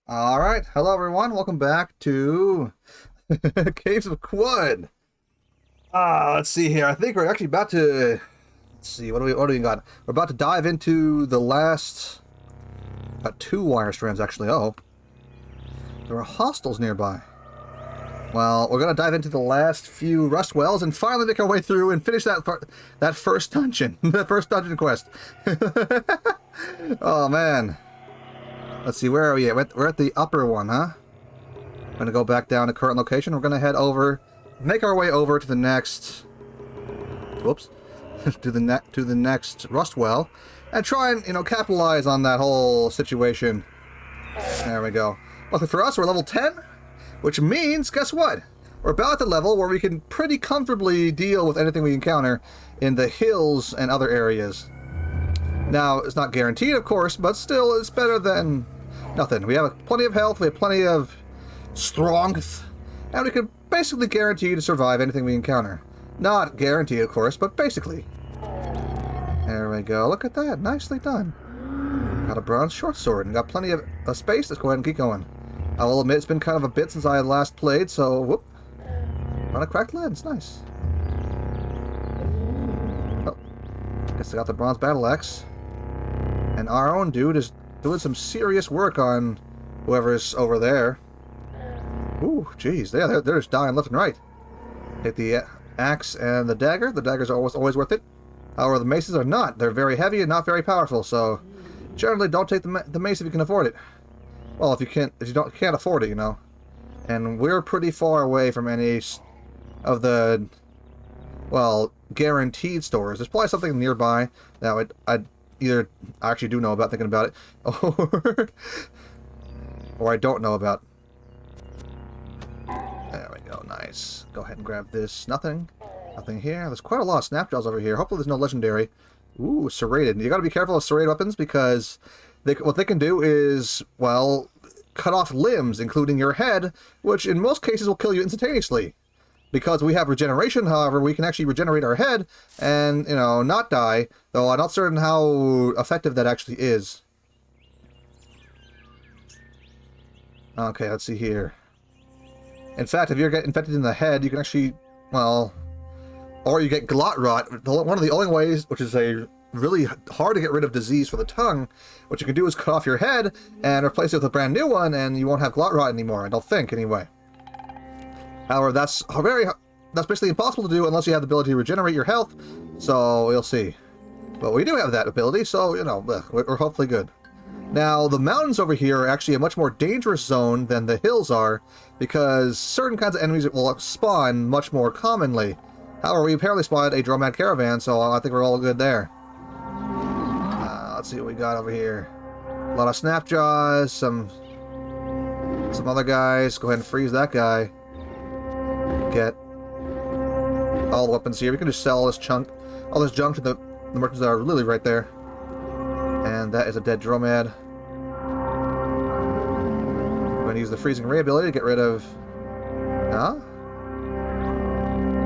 Alright, hello everyone, welcome back to Caves of Quad. Let's see here, I think we're actually about to, let's see, what do we got? We're about to dive into the last, got two wire strands actually, there are hostels nearby. Well, we're going to dive into the last few Rustwells and finally make our way through and finish that first dungeon, that first dungeon quest. Oh man. Let's see, where are we at? We're at the upper one, huh? We're going to go back down to current location. We're going to head over, make our way over to the next, whoops, to the next Rustwell, and try and, capitalize on that whole situation. There we go. Luckily for us, we're level 10, which means, guess what? We're about at the level where we can pretty comfortably deal with anything we encounter in the hills and other areas. Now, it's not guaranteed, of course, but still, it's better than nothing. We have plenty of health, we have plenty of strength, and we can basically guarantee to survive anything we encounter. Not guaranteed, of course, but basically. There we go. Look at that. Nicely done. Got a bronze short sword and got plenty of space. Let's go ahead and keep going. I will admit it's been kind of a bit since I last played, so whoop. On a cracked lens. Nice. Oh. Guess I got the bronze battle axe. And our own dude is doing some serious work on whoever's over there. Ooh, jeez. They're just dying left and right. Hit the axe and the dagger. The daggers are always worth it. However, the maces are not. They're very heavy and not very powerful, so generally don't take the mace if you can afford it. Well, if you can't afford it, And we're pretty far away from any of the, well, guaranteed stores. There's probably something nearby that I actually do know about thinking about it, or I don't know about. There we go, nice. Go ahead and grab this. Nothing here. There's quite a lot of snapjaws over here. Hopefully there's no legendary. Ooh, serrated. You gotta be careful of serrated weapons because what they can do is, well, cut off limbs, including your head, which in most cases will kill you instantaneously. Because we have regeneration, however, we can actually regenerate our head and, not die, though I'm not certain how effective that actually is. Okay, let's see here. In fact, if you get infected in the head, you can actually, well, or you get glot rot. One of the only ways, which is a really hard to get rid of disease for the tongue, what you can do is cut off your head and replace it with a brand new one, and you won't have glot rot anymore, I don't think, anyway. However, that's basically impossible to do unless you have the ability to regenerate your health, so we'll see. But we do have that ability, so, we're hopefully good. Now, the mountains over here are actually a much more dangerous zone than the hills are, because certain kinds of enemies will spawn much more commonly. However, we apparently spotted a Dromad caravan, so I think we're all good there. Let's see what we got over here. A lot of snapjaws, some other guys. Go ahead and freeze that guy. Get all the weapons here. We can just sell all this junk to the merchants that are literally right there. And that is a dead Dromad. I'm going to use the freezing ray ability to get rid of...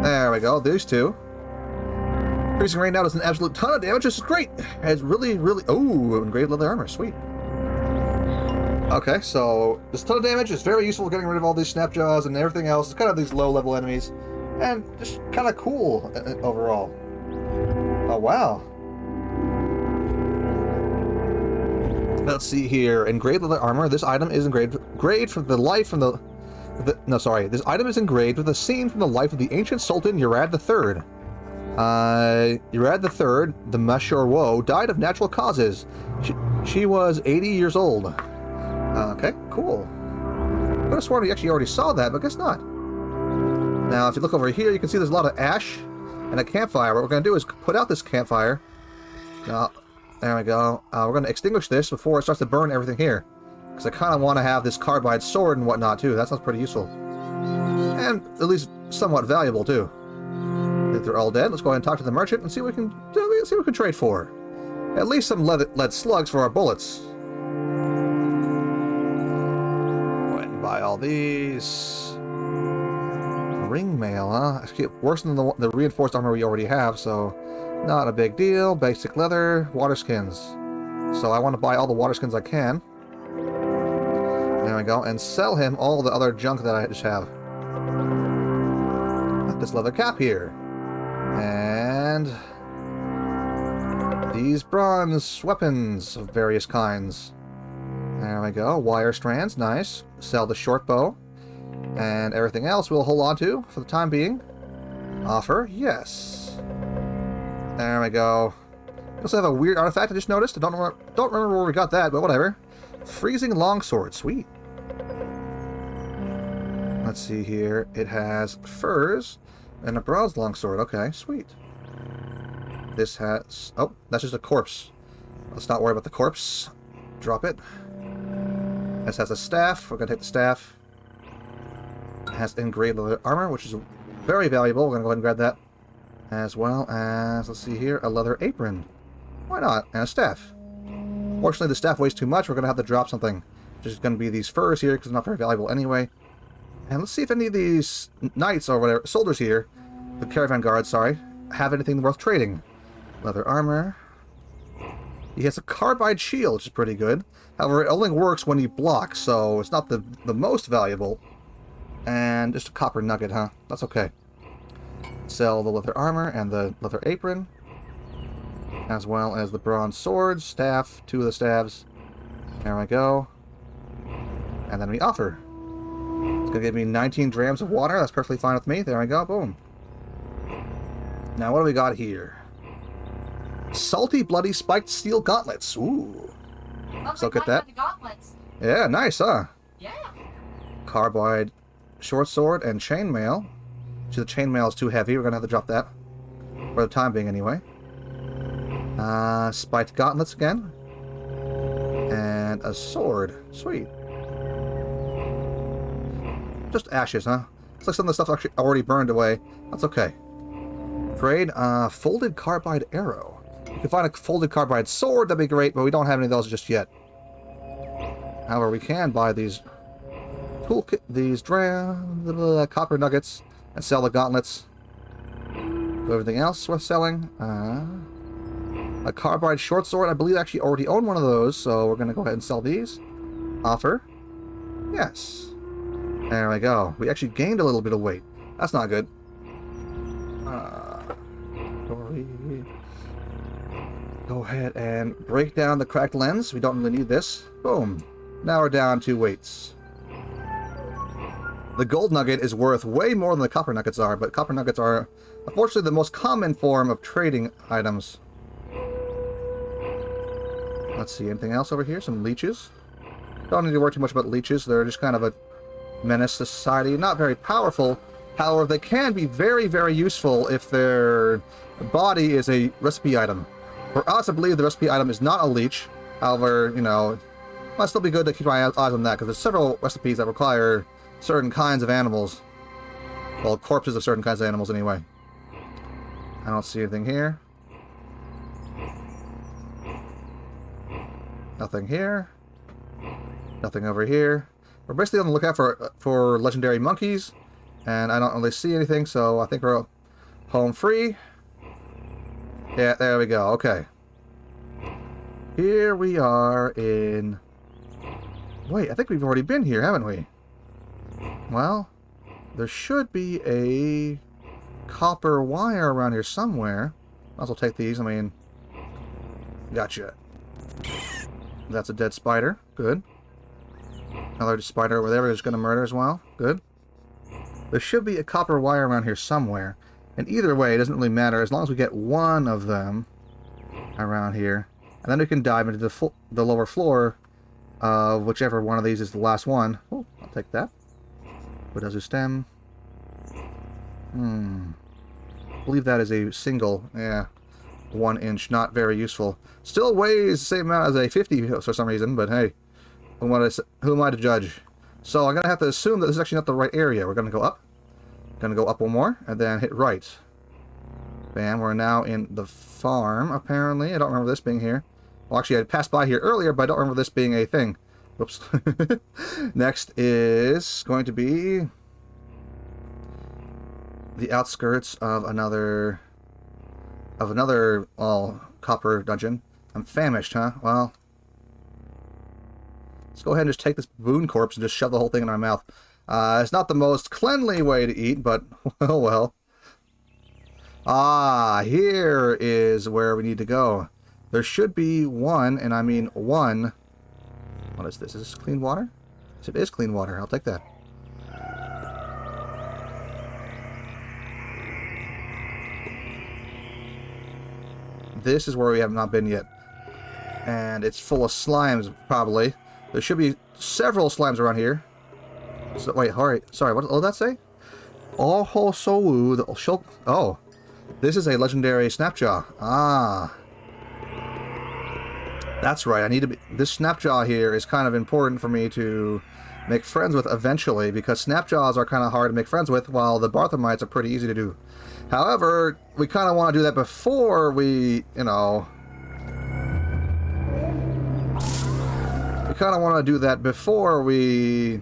There we go, these two. Freezing ray now does an absolute ton of damage, which is great. It's really, really... Oh, engraved leather armor, sweet. Okay, so this ton of damage is very useful getting rid of all these snapjaws and everything else. It's kind of these low-level enemies. And just kind of cool overall. Oh, wow. Let's see here. Engraved leather armor. This item is engraved from the life from the... This item is engraved with a scene from the life of the ancient Sultan Murad III. Murad III, the Mashur Woe, died of natural causes. She was 80 years old. Okay, cool. I could have sworn we actually already saw that, but I guess not. Now, if you look over here, you can see there's a lot of ash and a campfire. What we're going to do is put out this campfire. Now, there we go. We're going to extinguish this before it starts to burn everything here. Because I kind of want to have this carbide sword and whatnot, too. That sounds pretty useful. And at least somewhat valuable, too. If they're all dead, let's go ahead and talk to the merchant and see what we can trade for. At least some lead slugs for our bullets. Go ahead and buy all these. Ring mail, huh? Actually, worse than the reinforced armor we already have, so not a big deal. Basic leather, water skins. So I want to buy all the water skins I can. There we go. And sell him all the other junk that I just have. Like this leather cap here. And these bronze weapons of various kinds. There we go. Wire strands. Nice. Sell the short bow. And everything else we'll hold on to for the time being. Offer. Yes. There we go. We also have a weird artifact I just noticed. I don't remember where we got that, but whatever. Freezing longsword. Sweet. Let's see here. It has furs and a bronze longsword. Okay, sweet. This has... Oh, that's just a corpse. Let's not worry about the corpse. Drop it. This has a staff. We're going to take the staff. It has engraved leather armor, which is very valuable. We're going to go ahead and grab that. As well as, let's see here, a leather apron. Why not? And a staff. Fortunately, the staff weighs too much. We're going to have to drop something. Which is going to be these furs here, because they're not very valuable anyway. And let's see if any of these knights or whatever, soldiers here, the caravan guards, sorry, have anything worth trading. Leather armor. He has a carbide shield, which is pretty good. However, it only works when he blocks, so it's not the most valuable. And just a copper nugget, huh? That's okay. Sell the leather armor and the leather apron. As well as the bronze sword, staff, 2 of the staves. There we go. And then we offer. It's going to give me 19 drams of water. That's perfectly fine with me. There we go. Boom. Now, what do we got here? Salty, bloody, spiked steel gauntlets. Ooh. Let's look at that. Yeah, nice, huh? Yeah. Carbide short sword and chainmail. See, the chainmail is too heavy. We're going to have to drop that. For the time being, anyway. Spiked gauntlets again. And a sword. Sweet. Just ashes, huh? Looks like some of the stuff actually already burned away. That's okay. Trade, folded carbide arrow. If you can find a folded carbide sword, that'd be great, but we don't have any of those just yet. However, we can buy these toolkit, these copper nuggets, and sell the gauntlets. Everything else worth selling. A carbide short sword. I believe I actually already own one of those, so we're going to go ahead and sell these. Offer. Yes. There we go. We actually gained a little bit of weight. That's not good. Go ahead and break down the cracked lens. We don't really need this. Boom. Now we're down 2 weights. The gold nugget is worth way more than the copper nuggets are, but copper nuggets are, unfortunately, the most common form of trading items. Let's see, anything else over here? Some leeches. Don't need to worry too much about leeches. They're just kind of a menace to society. Not very powerful. However, they can be very, very useful if their body is a recipe item. For us, I believe the recipe item is not a leech. However, you know, it might still be good to keep my eyes on that, because there's several recipes that require certain kinds of animals. Well, corpses of certain kinds of animals, anyway. I don't see anything here. Nothing here. Nothing over here. We're basically on the lookout for legendary monkeys, and I don't really see anything, so I think we're home free. Yeah, there we go. Okay. Here we are in... Wait, I think we've already been here, haven't we? Well, there should be a copper wire around here somewhere. Might as well take these. I mean, gotcha. That's a dead spider. Good. Another spider over there we're just going to murder as well. Good. There should be a copper wire around here somewhere. And either way, it doesn't really matter as long as we get one of them around here. And then we can dive into the lower floor of whichever one of these is the last one. Oh, I'll take that. Budazu stem. I believe that is a single, 1 inch. Not very useful. Still weighs the same amount as a 50 for some reason, but hey, who am I to judge? So I'm going to have to assume that this is actually not the right area. We're going to go up. Going to go up one more, and then hit right. Bam, we're now in the farm, apparently. I don't remember this being here. Well, actually, I passed by here earlier, but I don't remember this being a thing. Whoops. Next is going to be the outskirts of another copper dungeon. I'm famished, huh? Well, Let's go ahead and just take this baboon corpse and just shove the whole thing in our mouth. It's not the most cleanly way to eat, but, oh well. Ah, here is where we need to go. There should be one, and I mean one. What is this? Is this clean water? Yes, it is clean water. I'll take that. This is where we have not been yet. And it's full of slimes, probably. There should be several slimes around here. So, wait, sorry, what did that say? Oh, this is a legendary Snapjaw. Ah. That's right, this Snapjaw here is kind of important for me to make friends with eventually, because Snapjaws are kind of hard to make friends with, while the Barthamites are pretty easy to do. However, we kind of want to do that before we, you know... We kind of want to do that before we...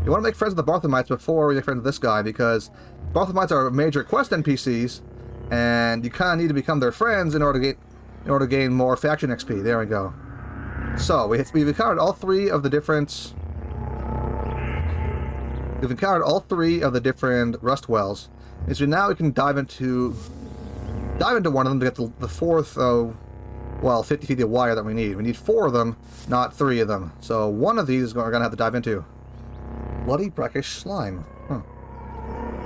You want to make friends with the Barthamites before we make friends with this guy, because Barthamites are major quest NPCs, and you kind of need to become their friends in order to gain more faction XP. There we go. So, we've encountered all three of the different... We've encountered all three of the different Rustwells. And so now we can dive into one of them to get the fourth, well, 50 feet of wire that we need. We need 4 of them, not 3 of them. So one of these we're going to have to dive into. Bloody brackish slime. Huh.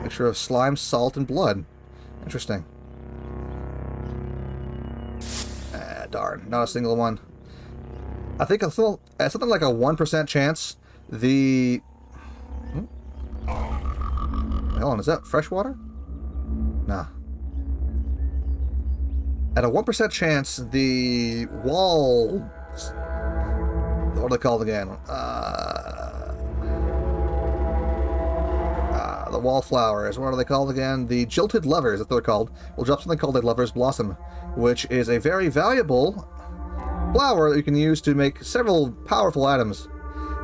Mixture of slime, salt, and blood. Interesting. Ah, darn. Not a single one. I think at something like a 1% chance, the... Hold on, is that fresh water? Nah. At a 1% chance, the wall... What are they called again? The wallflowers. What are they called again? The jilted lovers, that's what they're called. We'll drop something called a lover's blossom, which is a very valuable flower that you can use to make several powerful items.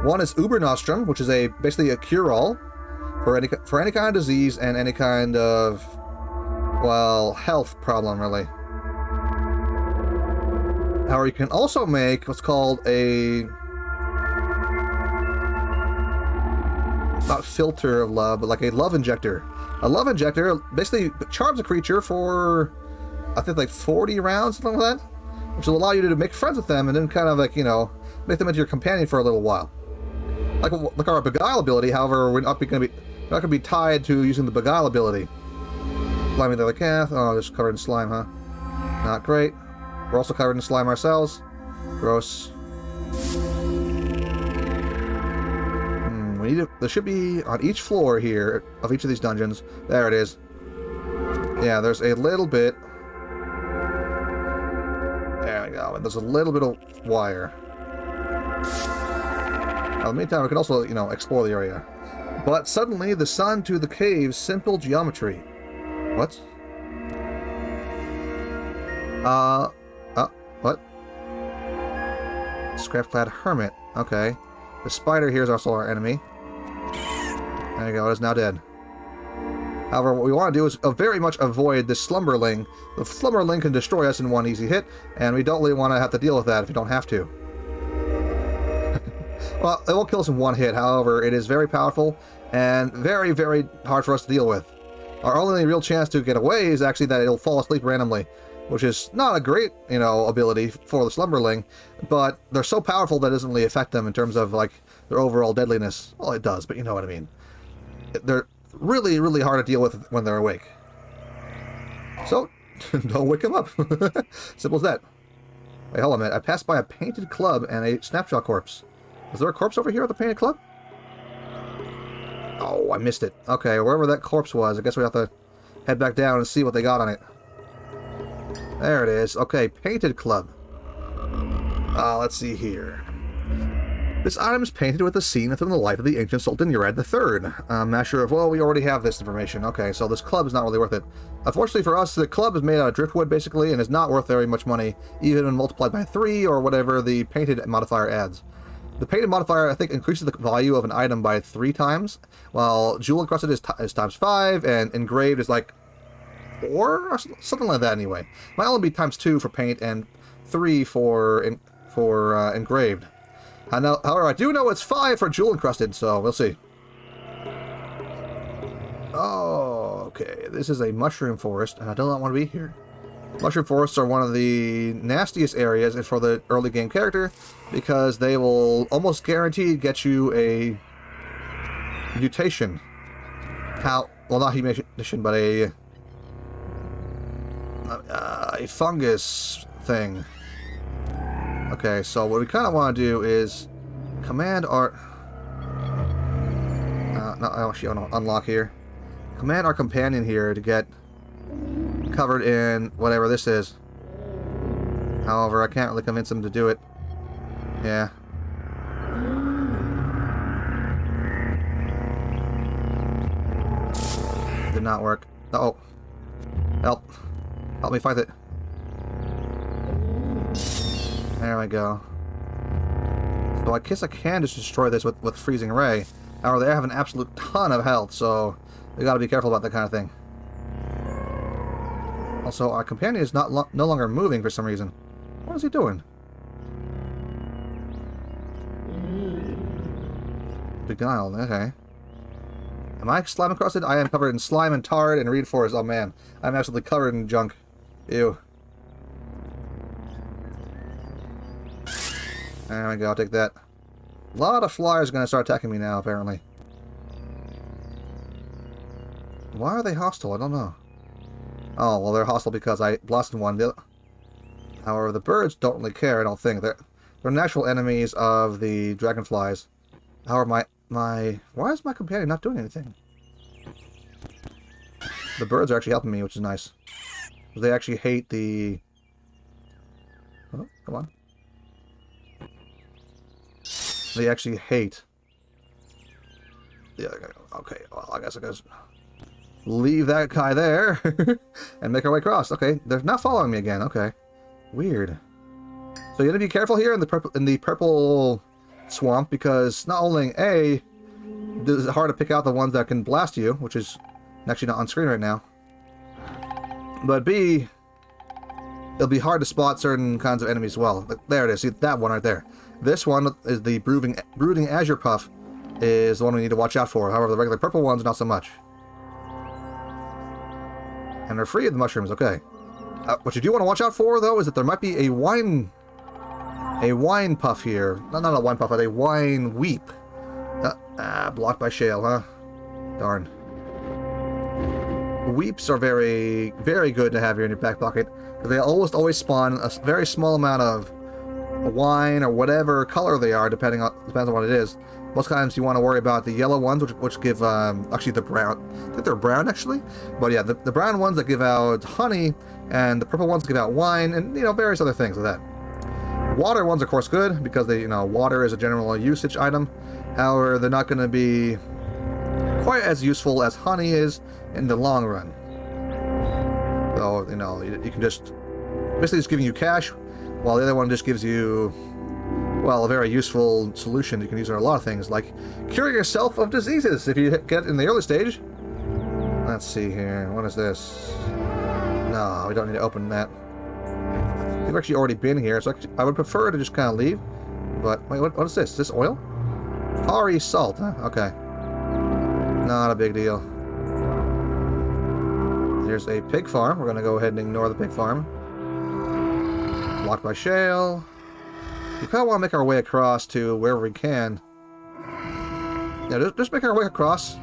One is Ubernostrum, which is basically a cure-all for any kind of disease and any kind of, well, health problem, really. However, you can also make what's called a... not filter of love, but like a love injector. A love injector basically charms a creature for, I think, like 40 rounds, something like that, which will allow you to make friends with them and then kind of like, you know, make them into your companion for a little while. Like our beguile ability, however, we're not going to be tied to using the beguile ability. Slimy the cat. Oh, just covered in slime, huh? Not great. We're also covered in slime ourselves. Gross. There should be on each floor here of each of these dungeons. There it is. Yeah, there's a little bit. There we go. And there's a little bit of wire. Now, in the meantime, we can also, you know, explore the area. But suddenly, the sun to the cave's simple geometry. What? What? Scrap-clad hermit. Okay. The spider here is also our enemy. There you go, it is now dead. However, what we want to do is very much avoid the slumberling. The slumberling can destroy us in one easy hit, and we don't really want to have to deal with that if we don't have to. Well, it won't kill us in one hit, however, it is very powerful and very, very hard for us to deal with. Our only real chance to get away is actually that it'll fall asleep randomly, which is not a great, you know, ability for the slumberling, but they're so powerful that it doesn't really affect them in terms of, like, their overall deadliness. Well, it does, but you know what I mean. They're really, really hard to deal with when they're awake. So, don't wake them up. Simple as that. Wait, hold on a minute. I passed by a painted club and a Snapjaw corpse. Is there a corpse over here at the painted club? Oh, I missed it. Okay, wherever that corpse was, I guess we have to head back down and see what they got on it. There it is. Okay, painted club. Let's see here. This item is painted with a scene from the life of the ancient Sultan Murad III. I'm not sure if, well, we already have this information. Okay, so this club is not really worth it. Unfortunately for us, the club is made out of driftwood, basically, and is not worth very much money, even when multiplied by 3 or whatever the painted modifier adds. The painted modifier, I think, increases the value of an item by 3 times, while jewel encrusted is times 5, and engraved is like 4, or something like that anyway. Might only be times 2 for paint, and 3 for for engraved. However, I do know it's 5 for jewel encrusted, so we'll see. Oh, okay. This is a mushroom forest, and I do not want to be here. Mushroom forests are one of the nastiest areas for the early game character because they will almost guaranteed get you a mutation. Well, not mutation, but a fungus thing. Okay, so what we kind of want to do is command our... no, I actually want to unlock here. Command our companion here to get covered in whatever this is. However, I can't really convince him to do it. Yeah. Did not work. Uh-oh. Help. Help me fight it. There we go. So I guess I can just destroy this with Freezing Ray. However, they have an absolute ton of health, so we gotta be careful about that kind of thing. Also, our companion is no longer moving for some reason. What is he doing? Beguiled, okay. Am I slime encrusted? I am covered in slime and tarred and reed forest. Oh man, I'm absolutely covered in junk. Ew. There we go, I'll take that. A lot of flyers are going to start attacking me now, apparently. Why are they hostile? I don't know. Oh, well, they're hostile because I blasted one. However, the birds don't really care, I don't think. They're natural enemies of the dragonflies. However, why is my companion not doing anything? The birds are actually helping me, which is nice. They actually hate the... Oh, come on. They actually hate... Yeah, okay, well, I guess leave that guy there and make our way across. Okay, they're not following me again. Okay, weird. So you gotta be careful here in the purple swamp because not only A, it's hard to pick out the ones that can blast you, which is actually not on screen right now, but B, it'll be hard to spot certain kinds of enemies as well. There it is. See that one right there. This one is the brooding azure puff is the one we need to watch out for. However, the regular purple ones, not so much. And they're free of the mushrooms, okay. What you do want to watch out for, though, is that there might be a wine puff here. Not a wine puff, but a wine weep. Blocked by shale, huh? Darn. Weeps are very, very good to have here in your back pocket. They almost always spawn a very small amount of wine or whatever color they are, depends on what it is. Most times you want to worry about the yellow ones, which give, actually the brown, I think they're brown actually, but yeah, the brown ones that give out honey, and the purple ones give out wine, and, you know, various other things like that. Water ones, of course, good, because they, you know, water is a general usage item. However, they're not going to be quite as useful as honey is in the long run. So, you know, you can just, basically just giving you cash, while the other one just gives you, well, a very useful solution you can use on a lot of things, like curing yourself of diseases if you get it in the early stage. Let's see here. What is this? No, we don't need to open that. We've actually already been here, so I would prefer to just kind of leave. But, wait, what is this? Is this oil? Tarry salt, huh? Okay. Not a big deal. Here's a pig farm. We're going to go ahead and ignore the pig farm. Blocked by shale. We kind of want to make our way across to wherever we can. Yeah, just make our way across.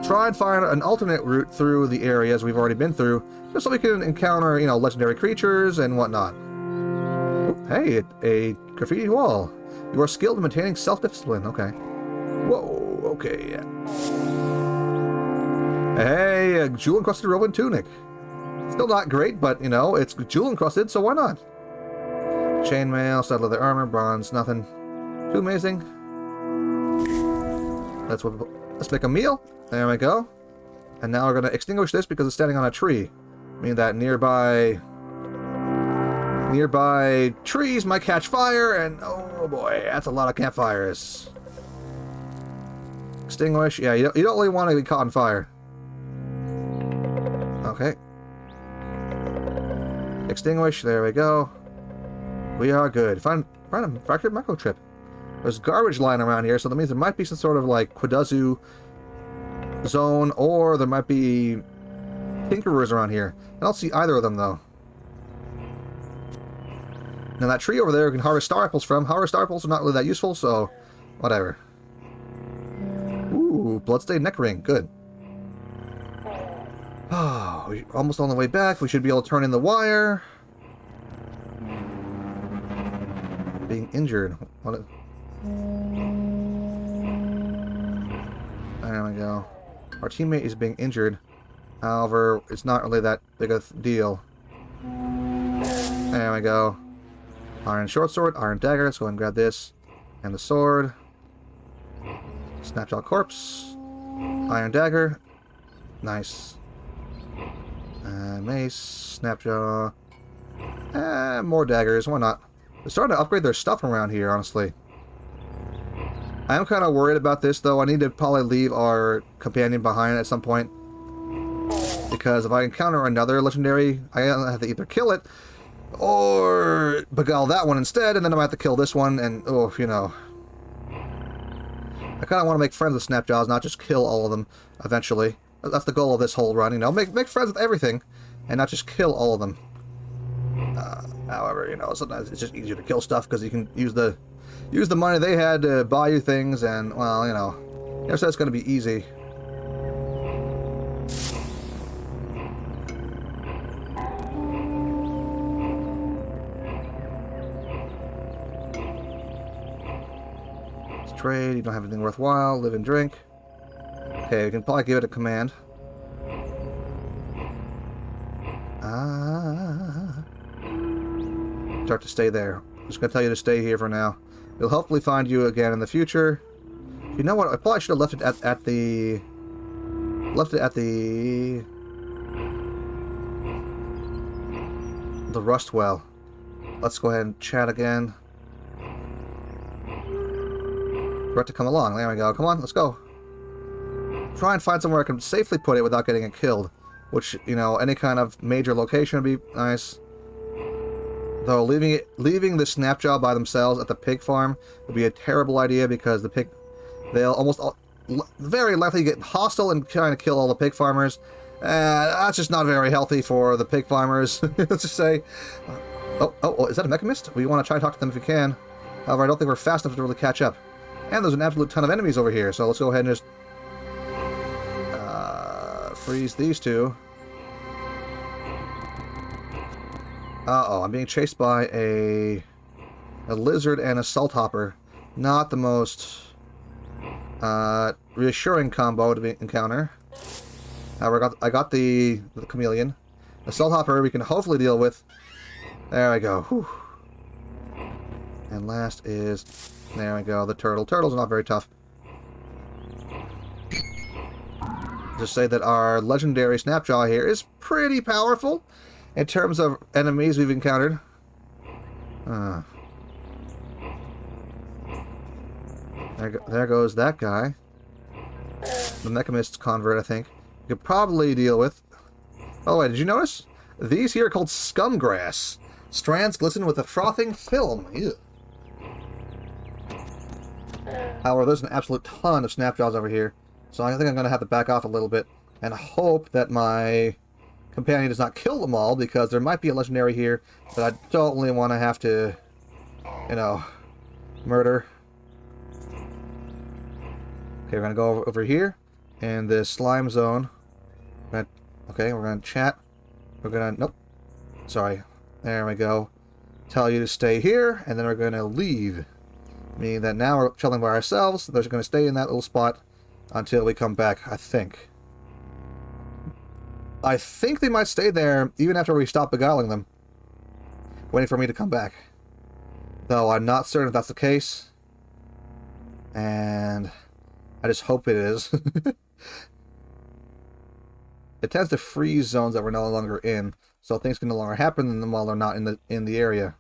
Try and find an alternate route through the areas we've already been through, just so we can encounter, you know, legendary creatures and whatnot. Hey, a graffiti wall. You are skilled in maintaining self-discipline. Okay. Whoa, okay, yeah. Hey, a jewel-encrusted robe and tunic. Still not great, but, you know, it's jewel-encrusted, so why not? Chainmail, stud leather armor, bronze, nothing too amazing. Let's make a meal. There we go. And now we're going to extinguish this because it's standing on a tree. Meaning that nearby trees might catch fire, and oh boy, that's a lot of campfires. Extinguish. Yeah, you don't really want to be caught on fire. Okay. Extinguish. There we go. We are good. Find fractured microchip. There's garbage lying around here, so that means there might be some sort of like Quaduzu zone, or there might be tinkerers around here. I don't see either of them though. Now that tree over there you can harvest star apples from. However, star apples are not really that useful, so whatever. Ooh, bloodstained neck ring. Good. Oh, we're almost on the way back. We should be able to turn in the wire. Being injured. What? There we go. Our teammate is being injured. However, it's not really that big a deal. There we go. Iron short sword, iron dagger. Let's go ahead and grab this. And the sword. Snapjaw corpse. Iron dagger. Nice. Mace. Snapjaw. More daggers. Why not? They're starting to upgrade their stuff around here, honestly. I am kind of worried about this, though. I need to probably leave our companion behind at some point. Because if I encounter another legendary, I have to either kill it or beguile that one instead, and then I might have to kill this one, and, oh, you know. I kind of want to make friends with Snapjaws, not just kill all of them eventually. That's the goal of this whole run, you know. Make friends with everything, and not just kill all of them. However, you know, sometimes it's just easier to kill stuff because you can use the money they had to buy you things, and, well, you know, never said it's going to be easy. Trade, you don't have anything worthwhile, live and drink. Okay, we can probably give it a command. Start to stay there. I'm just going to tell you to stay here for now. We'll hopefully find you again in the future. You know what? I probably should have left it at the Rustwell. Let's go ahead and chat again. For it to come along. There we go. Come on, let's go. Try and find somewhere I can safely put it without getting it killed. Which, you know, any kind of major location would be nice. Though leaving the Snapjaw by themselves at the pig farm would be a terrible idea because they'll very likely get hostile and trying to kill all the pig farmers. That's just not very healthy for the pig farmers. Let's just say. Oh, is that a Mechamist? We want to try and talk to them if we can. However, I don't think we're fast enough to really catch up. And there's an absolute ton of enemies over here, so let's go ahead and just freeze these two. Uh-oh, I'm being chased by a lizard and a salt hopper. Not the most reassuring combo to encounter. However, I got the chameleon. The salt hopper we can hopefully deal with. There we go. Whew. And last is... There we go, the turtle. Turtles are not very tough. Just say that our legendary Snapjaw here is pretty powerful in terms of enemies we've encountered. There goes that guy. The Mechamist convert, I think. You could probably deal with... Oh, wait, did you notice? These here are called scumgrass. Strands glisten with a frothing film. Ew. However, there's an absolute ton of Snapjaws over here, so I think I'm going to have to back off a little bit and hope that my companion does not kill them all, because there might be a legendary here that I don't really want to have to, you know, murder. Okay, we're going to go over here in this slime zone. Okay, we're going to chat. We're going to... Nope. Sorry. There we go. Tell you to stay here, and then we're going to leave. Meaning that now we're chilling by ourselves. They're just going to stay in that little spot until we come back, I think. I think they might stay there even after we stop beguiling them. Waiting for me to come back. Though I'm not certain if that's the case. And I just hope it is. It tends to freeze zones that we're no longer in. So things can no longer happen in them while they're not in the area.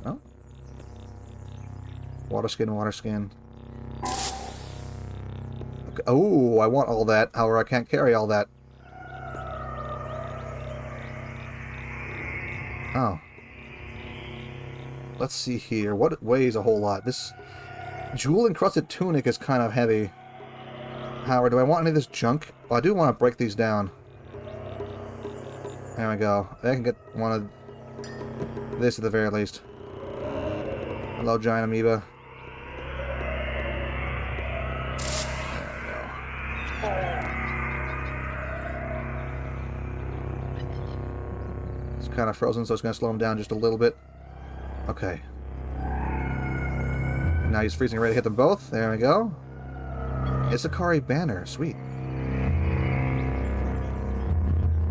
Oh. Water skin, water skin. Okay. Oh, I want all that. However, I can't carry all that. Oh. let's see here. What weighs a whole lot? This jewel-encrusted tunic is kind of heavy. Howard, do I want any of this junk? Well, I do want to break these down. There we go. I can get one of this at the very least. Hello, giant amoeba. It's kind of frozen, so it's going to slow him down just a little bit. Okay. Now he's freezing ready to hit them both. There we go. Isakari banner. Sweet.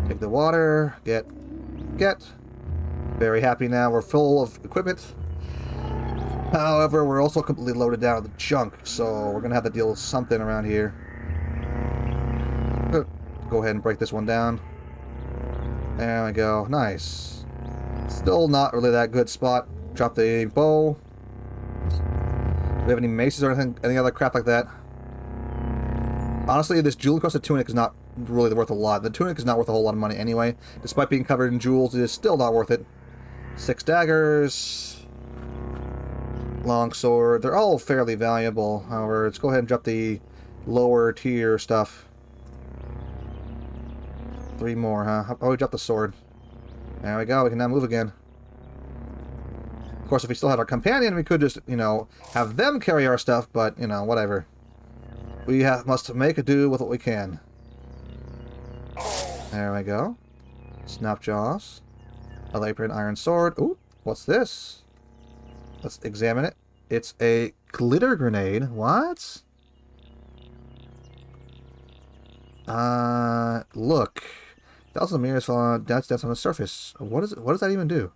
Take the water. Get. Very happy now. We're full of equipment. However, we're also completely loaded down with junk, so we're going to have to deal with something around here. Go ahead and break this one down. There we go. Nice. Still not really that good spot. Drop the bow. Do we have any maces or anything, any other crap like that? Honestly, this jewel-encrusted tunic is not really worth a lot. The tunic is not worth a whole lot of money anyway. Despite being covered in jewels, it is still not worth it. 6 daggers. Longsword. They're all fairly valuable. However, let's go ahead and drop the lower tier stuff. 3 more, huh? How about we drop the sword? There we go. We can now move again. Of course, if we still had our companion, we could just, you know, have them carry our stuff, but, you know, whatever. We must make do with what we can. There we go. Snapjaws. A apron, iron sword. Ooh, what's this? Let's examine it. It's a glitter grenade. What? Look. Thousands of mirrors fall dance on the surface. What is it? What does that even do?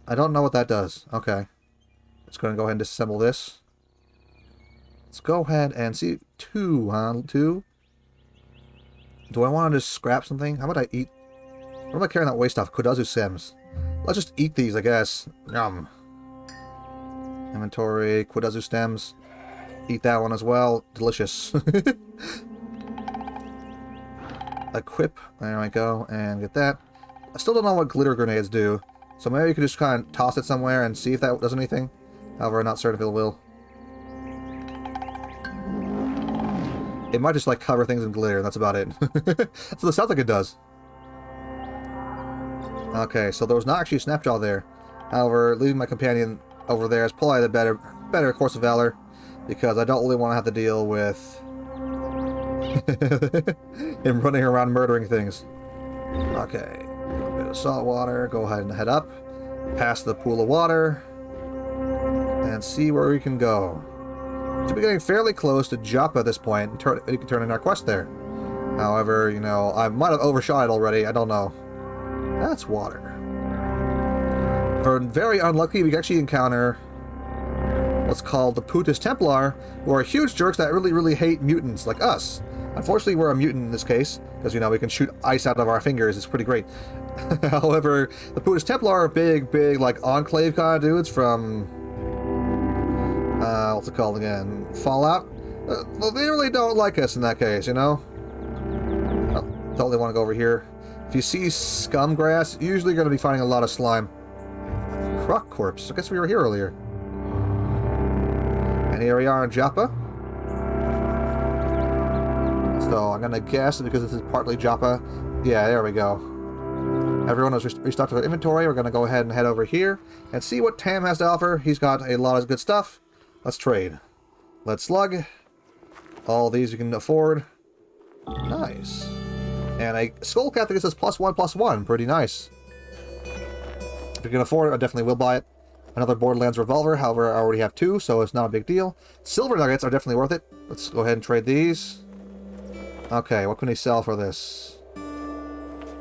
I don't know what that does. Okay. Just going to go ahead and disassemble this. Let's go ahead and see. 2, huh? 2? Do I want to just scrap something? How about I eat? What am I carrying that waste off? Kudazu stems. Let's just eat these, I guess. Yum. Inventory. Kudazu stems. Eat that one as well. Delicious. Equip. There we go. And get that. I still don't know what glitter grenades do. So maybe you could just kind of toss it somewhere and see if that does anything. However, I'm not certain if it will. It might just like cover things in glitter, and that's about it. So it sounds like it does. Okay, so there was not actually a snapjaw there. However, leaving my companion over there is probably the better course of valor, because I don't really want to have to deal with him running around murdering things. Okay, a little bit of salt water. Go ahead and head up, past the pool of water, and see where we can go. We're getting fairly close to Joppa at this point, and we can turn in our quest there. However, you know, I might have overshot it already. I don't know. That's water. We're very unlucky. We actually encounter what's called the Putus Templar, who are huge jerks that really, really hate mutants like us. Unfortunately, we're a mutant in this case, because, you know, we can shoot ice out of our fingers. It's pretty great. However, the Putus Templar are big, like, enclave kind of dudes from... what's it called again? Fallout? Well, they really don't like us in that case, you know? Oh, totally want to go over here. If you see scum grass, you're usually going to be finding a lot of slime. Croc corpse. I guess we were here earlier. And here we are in Joppa. So I'm going to guess, because this is partly Joppa. Yeah, there we go. Everyone has restocked their inventory. We're going to go ahead and head over here and see what Tam has to offer. He's got a lot of good stuff. Let's trade. Let's slug. All these you can afford. Nice. And a skull cap that gets us +1/+1. Pretty nice. If you can afford it, I definitely will buy it. Another Borderlands revolver. However, I already have 2, so it's not a big deal. Silver nuggets are definitely worth it. Let's go ahead and trade these. Okay, what can we sell for this?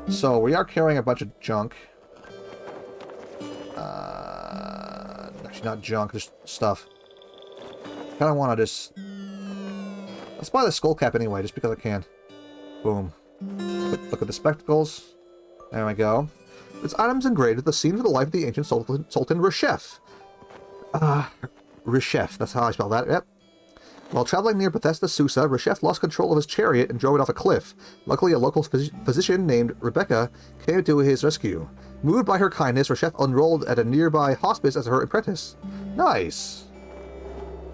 So, we are carrying a bunch of junk. Actually, not junk, just stuff. Kind of want to just... Let's buy the skull cap anyway, just because I can. Boom. Look at the spectacles. There we go. Its items engraved with the scenes of the life of the ancient Sultan Reshef. Reshef, that's how I spell that, yep. While traveling near Bethesda Susa, Reshef lost control of his chariot and drove it off a cliff. Luckily, a local physician named Rebecca came to his rescue. Moved by her kindness, Reshef enrolled at a nearby hospice as her apprentice. Nice.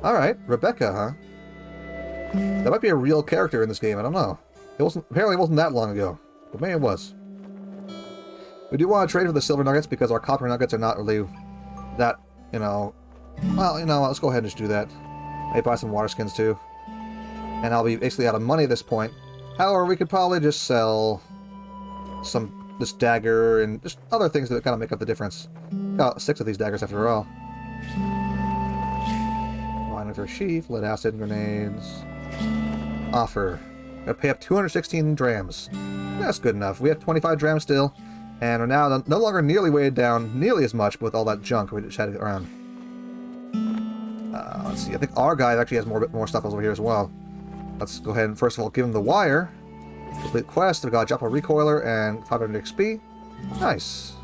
Alright, Rebecca, huh? That might be a real character in this game, I don't know. Apparently it wasn't that long ago, but maybe it was. We do want to trade for the silver nuggets because our copper nuggets are not really that, you know... Well, you know, let's go ahead and just do that. Maybe buy some water skins too. And I'll be basically out of money at this point. However, we could probably just sell this dagger and just other things that kind of make up the difference. Got 6 of these daggers after all. Monitor sheath, lead acid, grenades. Offer. Gotta pay up 216 drams. That's good enough. We have 25 drams still. And we're now no longer nearly weighted down nearly as much with all that junk we just had to get around. Let's see, I think our guy actually has more stuff over here as well. Let's go ahead and first of all give him the wire. Complete quest, we got a drop a recoiler and 500 XP. Nice.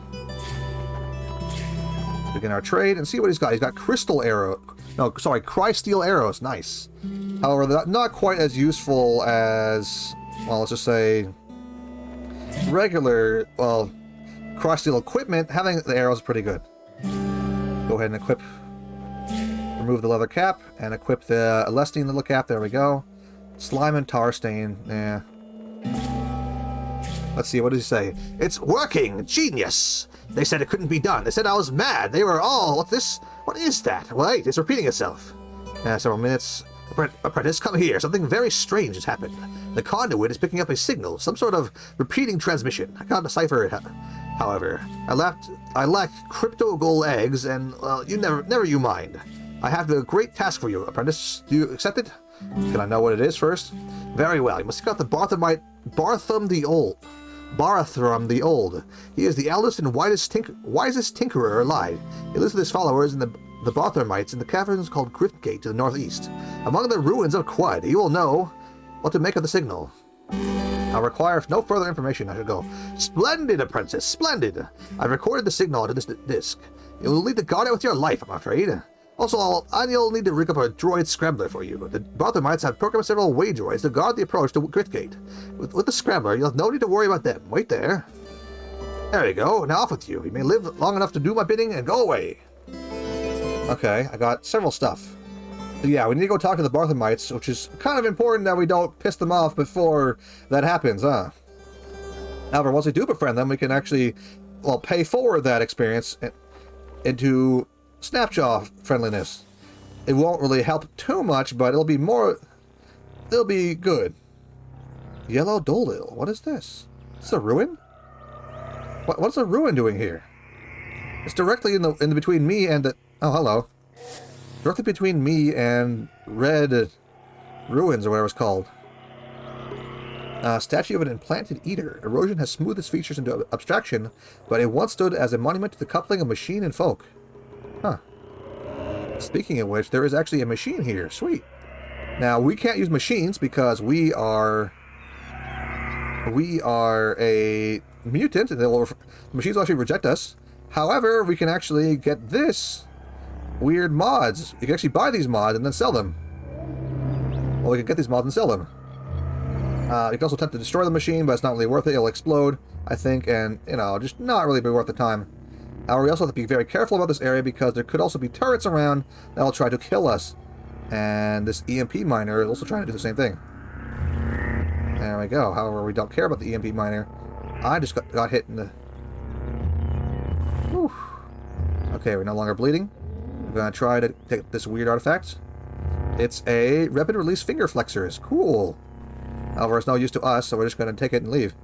Begin our trade and see what he's got. He's got crystal arrow. No, sorry, crysteel arrows. Nice. However, they're not quite as useful as, well, let's just say, regular, well, crysteel equipment. Having the arrows is pretty good. Go ahead and equip. Remove the leather cap and equip the Celestine little cap. There we go. Slime and tar stain. Yeah. Let's see, what does he say? It's working! Genius! They said it couldn't be done. They said I was mad. They were all, what's this? What is that? Wait, it's repeating itself. Several minutes. Apprentice, come here. Something very strange has happened. The conduit is picking up a signal, some sort of repeating transmission. I can't decipher it. However, I lack crypto gold eggs, and, well, you never you mind. I have a great task for you, apprentice. Do you accept it? Can I know what it is first? Very well. You must seek out the Barthum the Old. He is the eldest and wisest tinkerer alive. He lives with his followers in the Barthumites in the caverns called Griftgate to the northeast. Among the ruins of Quad, he will know what to make of the signal. I require no further information. I should go. Splendid, apprentice, splendid. I've recorded the signal onto this disc. It will lead the guard out with your life, I'm afraid. Also, you'll need to rig up a droid scrambler for you. The Barthumites have programmed several way droids to guard the approach to Griftgate. With the scrambler, you'll have no need to worry about them. Wait there. There you go. Now off with you. You may live long enough to do my bidding and go away. Okay, I got several stuff. So yeah, we need to go talk to the Barthumites, which is kind of important that we don't piss them off before that happens, huh? However, once we do befriend them, we can actually, well, pay forward that experience into Snapjaw friendliness. It won't really help too much, but it'll be good. Yellow Dolil. What is this? Is this a ruin? What's a ruin doing here? It's directly in the between me and the... Oh, hello. Directly between me and Red Ruins, or whatever it's called. Statue of an implanted eater. Erosion has smoothed its features into abstraction, but it once stood as a monument to the coupling of machine and folk. Huh. Speaking of which, there is actually a machine here. Sweet. Now, we can't use machines because we are a mutant, and the machines will actually reject us. However, we can actually get this weird mods. You can actually buy these mods and then sell them. Well, we can get these mods and sell them. You can also attempt to destroy the machine, but it's not really worth it. It'll explode, I think, and, you know, just not really be worth the time. However, we also have to be very careful about this area because there could also be turrets around that will try to kill us. And this EMP miner is also trying to do the same thing. There we go. However, we don't care about the EMP miner. I just got hit in the... Whew. Okay, we're no longer bleeding. We're going to try to take this weird artifact. It's a rapid release finger flexors. Cool. However, it's no use to us, so we're just going to take it and leave.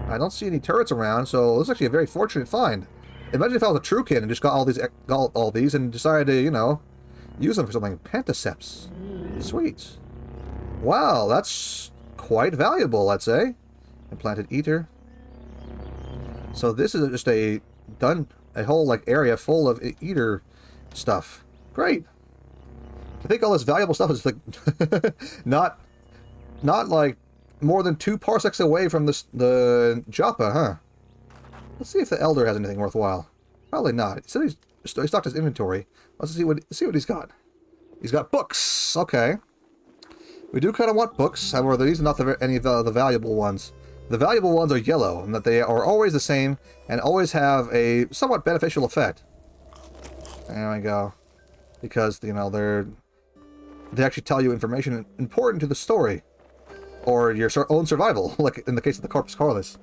I don't see any turrets around, so this is actually a very fortunate find. Imagine if I was a true kid and just got all these and decided to, you know, use them for something. Pantaceps. Sweet. Wow, that's quite valuable, I'd say. Implanted eater. So this is just a whole like area full of eater stuff. Great. I think all this valuable stuff is like not like more than 2 parsecs away from the Joppa, huh? Let's see if the Elder has anything worthwhile. Probably not. He said he stocked his inventory. Let's see what he's got. He's got books. Okay. We do kind of want books. However, these are not any of the valuable ones. The valuable ones are yellow, and that they are always the same and always have a somewhat beneficial effect. There we go. Because, you know, they actually tell you information important to the story. Or your own survival, like in the case of the Corpus Corlys.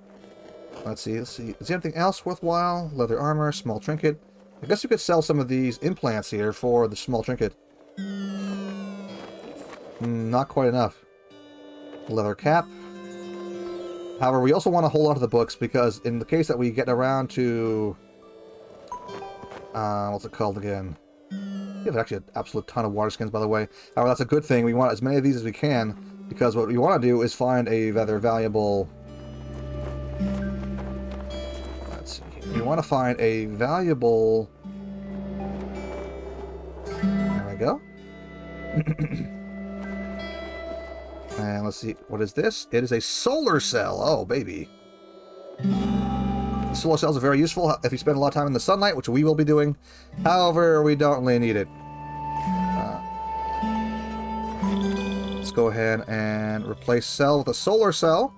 Let's see. Is there anything else worthwhile? Leather armor, small trinket. I guess you could sell some of these implants here for the small trinket. Not quite enough. Leather cap. However, we also want to hold on to the books because in the case that we get around to... what's it called again? Yeah, there's actually an absolute ton of water skins, by the way. However, that's a good thing. We want as many of these as we can because what we want to do is find a rather valuable... Let's see. We want to find a valuable... There we go. And let's see, what is this? It is a solar cell. Oh, baby. Solar cells are very useful if you spend a lot of time in the sunlight, which we will be doing. However, we don't really need it. Let's go ahead and replace cell with a solar cell.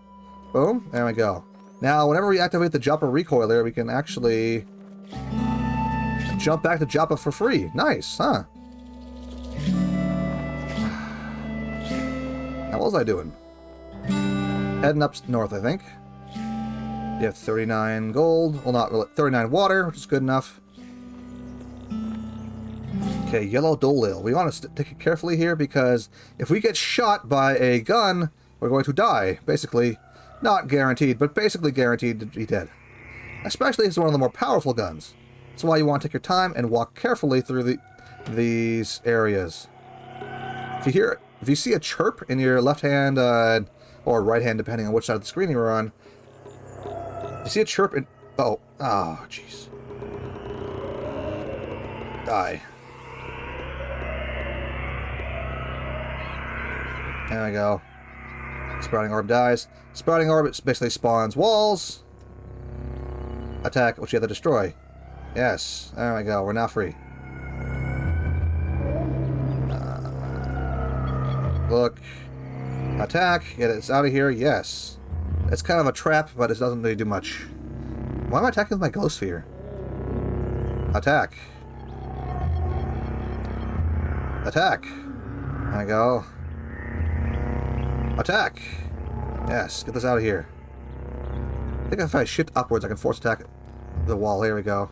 Boom, there we go. Now, whenever we activate the Joppa recoiler, we can actually jump back to Joppa for free. Nice, huh? Now, what was I doing? Heading up north, I think. You have 39 gold. Well, not really. 39 water, which is good enough. Okay, yellow dolil. We want to take it carefully here because if we get shot by a gun, we're going to die. Basically, not guaranteed, but basically guaranteed to be dead. Especially if it's one of the more powerful guns. That's why you want to take your time and walk carefully through these areas. If you see a chirp in your left hand, or right hand, depending on which side of the screen you're on, you see a chirp in... Oh, jeez. Die. There we go. Sprouting Orb dies. Sprouting Orb basically spawns walls. Attack, which you have to destroy. Yes, there we go. We're now free. Look. Attack. Get it out of here. Yes. It's kind of a trap, but it doesn't really do much. Why am I attacking with my glow sphere? Attack. Attack. There we go. Attack. Yes. Get this out of here. I think if I shift upwards, I can force attack the wall. Here we go.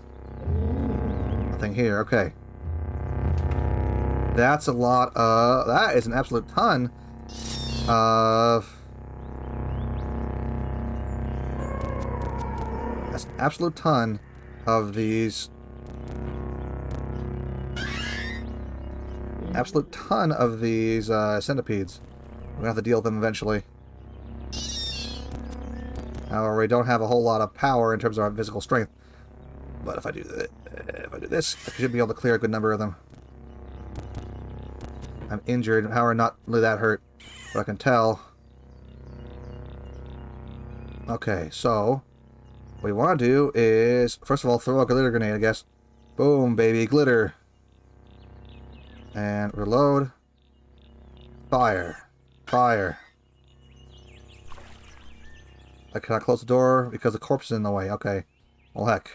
Nothing here. Okay. That's a lot of... That is an absolute ton of... That's an absolute ton of these... Absolute ton of these centipedes. We're gonna have to deal with them eventually. However, we don't have a whole lot of power in terms of our physical strength. But if I do this, I should be able to clear a good number of them. I'm injured. However, not really that hurt, but I can tell. Okay, so what we want to do is, first of all, throw a glitter grenade, I guess. Boom, baby, glitter. And reload. Fire. Fire. I cannot close the door because the corpse is in the way. Okay. Well, heck.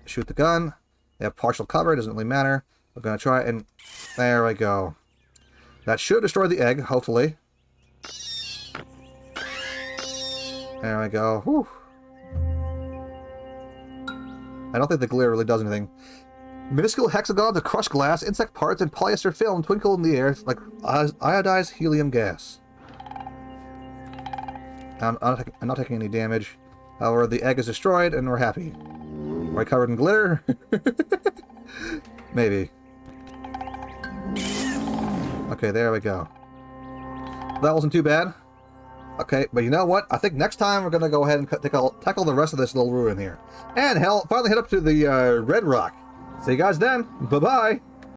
Shoot the gun. They have partial cover. Doesn't really matter. We're going to try and... There we go. That should destroy the egg, hopefully. There we go. Whew. I don't think the glitter really does anything. Minuscule hexagons of crushed glass, insect parts, and polyester film twinkle in the air like iodized helium gas. I'm not taking any damage. However, the egg is destroyed, and we're happy. Am I covered in glitter? Maybe. Okay, there we go. That wasn't too bad. Okay, but you know what? I think next time we're going to go ahead and tackle the rest of this little ruin here. And hell, finally head up to the Red Rock. See you guys then. Bye-bye.